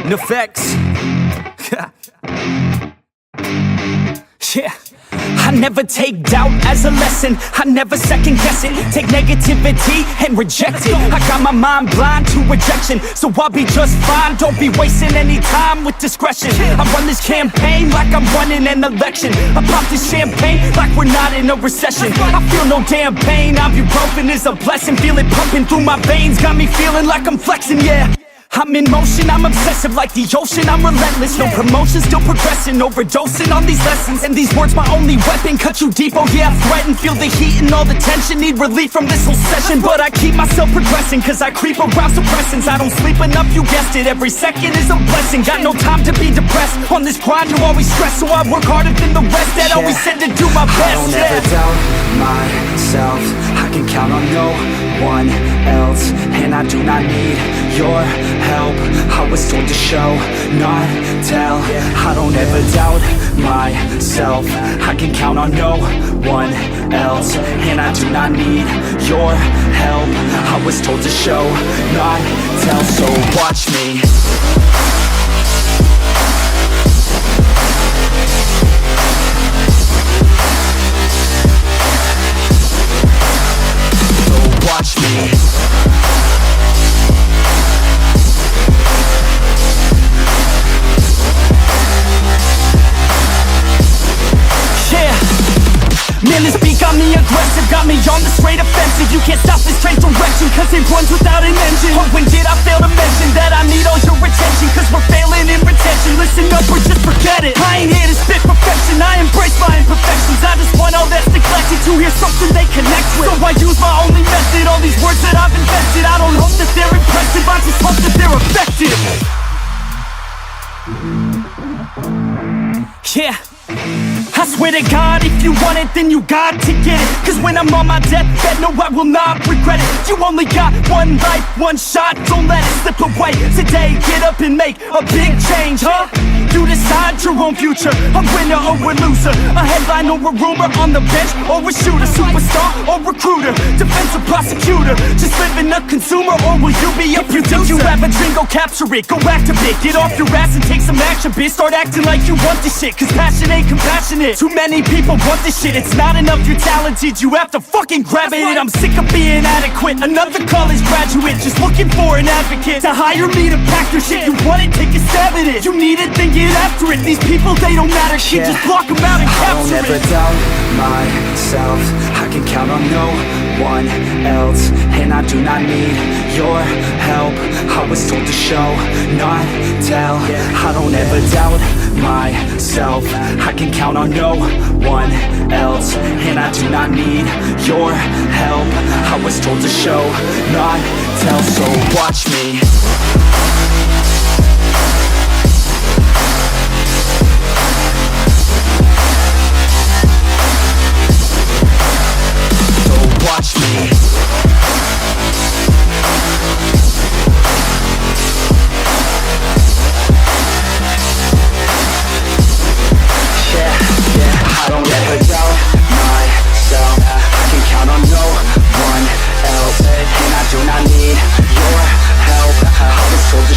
Effects. Yeah. I never take doubt as a lesson. I never second guess it. Take negativity and reject it. I got my mind blind to rejection, so I'll be just fine. Don't be wasting any time with discretion. I run this campaign like I'm running an election. I pop this champagne like we're not in a recession. I feel no damn pain. Ibuprofen is a blessing. Feel it pumping through my veins. Got me feeling like I'm flexing, yeah. I'm in motion, I'm obsessive like the ocean, I'm relentless. No promotion, still progressing, overdosing on these lessons. And these words my only weapon, cut you deep, oh yeah, I threaten. Feel the heat and all the tension, need relief from this whole session. But I keep myself progressing, cause I creep around suppressants. I don't sleep enough, you guessed it, every second is a blessing. Got no time to be depressed, on this grind you always stress. So I work harder than the rest, that always said to do my best. I don't ever doubt myself, I can count on no one else. And I do not need your help, I was told to show, not tell. I don't ever doubt myself, I can count on no one else. And I do not need your help, I was told to show, not tell. So watch me. So watch me. Man, this beat got me aggressive, got me on the straight offensive. You can't stop this straight direction, cause it runs without an engine. Oh, when did I fail to mention that I need all your attention? Cause we're failing in retention, listen up or just forget it. I ain't here to spit perfection, I embrace my imperfections. I just want all that's neglected to hear something they connect with. So I use my only method, all these words that I've invested. I don't hope that they're impressive, I just hope that they're effective. Yeah, I swear to God, if you want it, then you got to get it. Cause when I'm on my deathbed, no, I will not regret it. You only got one life, one shot, don't let it slip away. Today, get up and make a big change, huh? You decide your own future, a winner or a loser, a headline or a rumor, on the bench or a shooter, superstar or recruiter, defensive prosecutor, just living a consumer, or will you be a producer? If you think you have a dream, go capture it, go activate, get off your ass and take some action, bitch. Start acting like you want this shit, cause passion ain't compassionate. Too many people want this shit, it's not enough you're talented, you have to fucking grab it. I'm sick of being adequate, another college graduate, just looking for an advocate to hire me to pack your shit. You want it, take a stab at it, you need it, then get after it. These people, they don't matter, shit, just block them out and capture it. I don't ever doubt myself, I can count on no one else. And I do not need your help, I was told to show, not tell. I don't ever doubt myself, I can count on no one else. And I do not need your help, I was told to show, not tell. So watch me. Watch me. I don't ever doubt myself, I can count on no one else. And I do not need your help, I was told to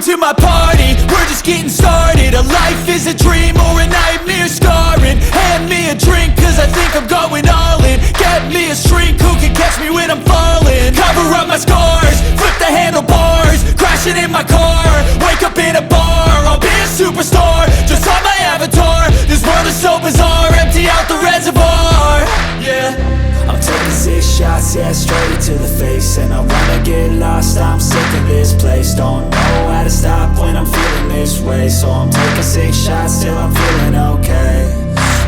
to my party, we're just getting started. A life is a dream or a nightmare scarring. Hand me a drink cause I think I'm going all in. Get me a shrink who can catch me when I'm falling. Cover up my scars, flip the handlebars, crashing in my car, wake up in a bar. I'll be a superstar, just on my avatar. This world is so bizarre, empty out the reservoir. Yeah, I'm taking 6 shots, yeah, straight to the face. And I wanna get lost, I'm sick of this place. Don't know how to stop when I'm feeling this way. So I'm taking 6 shots till I'm feeling okay.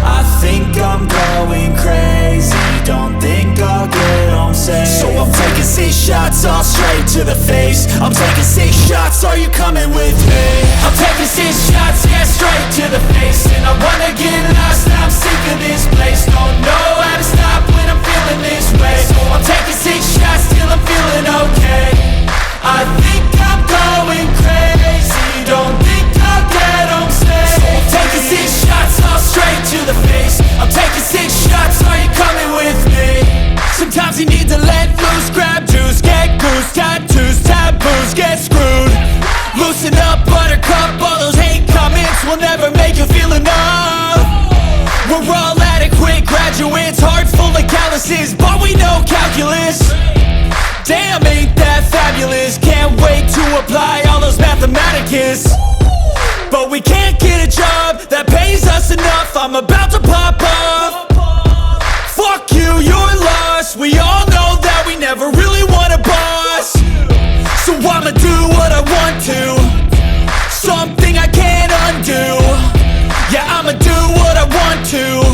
I think I'm going crazy, don't think I'll get home safe. so I'm taking 6 shots all straight to the face. I'm taking 6 shots, are you coming with me? I'm taking 6 shots, yeah, straight to the face. And I wanna get lost, I'm sick of this place. Don't know how to stop when I'm feeling this way. So I'm taking 6 shots till I'm feeling okay. I think I'm going crazy, don't think I'll get home safe. So I'm taking 6 shots all straight to the face. I'm taking 6 shots, are you coming with me? Sometimes you need to let loose, grab juice, get goose, tattoos, taboos, get screwed. Loosen up, buttercup, all those hate comments will never make you feel enough. We're all adequate graduates, heart full of calluses, but we know calculus. Damn, ain't that fabulous? Can't wait to apply all those mathematicus. But we can't get a job that pays us enough. I'm about to pop off. Fuck you, you're lost. We all know that we never really want a boss. So I'ma do what I want to, something I can't undo. Yeah, I'ma do what I want to,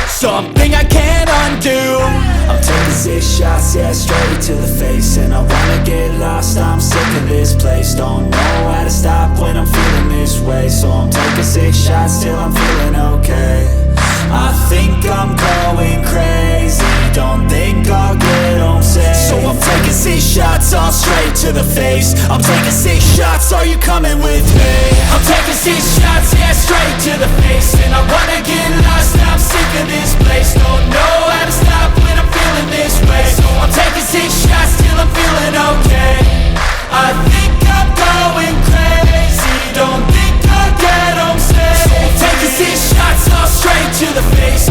something I can't undo. I'm taking 6 shots, yeah, straight to the face. And I wanna get lost, I'm sick of this place. Don't know how to stop when I'm feeling this way. So I'm taking 6 shots till I'm feeling okay. I think I'm going crazy, don't think I'll get home safe. So I'm taking 6 shots all straight to the face. I'm taking 6 shots, are you coming with me? I'm taking 6 shots, yeah, straight to the face. And I wanna get lost, I'm sick of this place. Don't know how to stop when I'm feeling this way. So I'm taking 6 shots till I'm feeling okay. I think I'm going crazy, don't think I'll get home safe. So I'm taking 6 shots all straight to the face.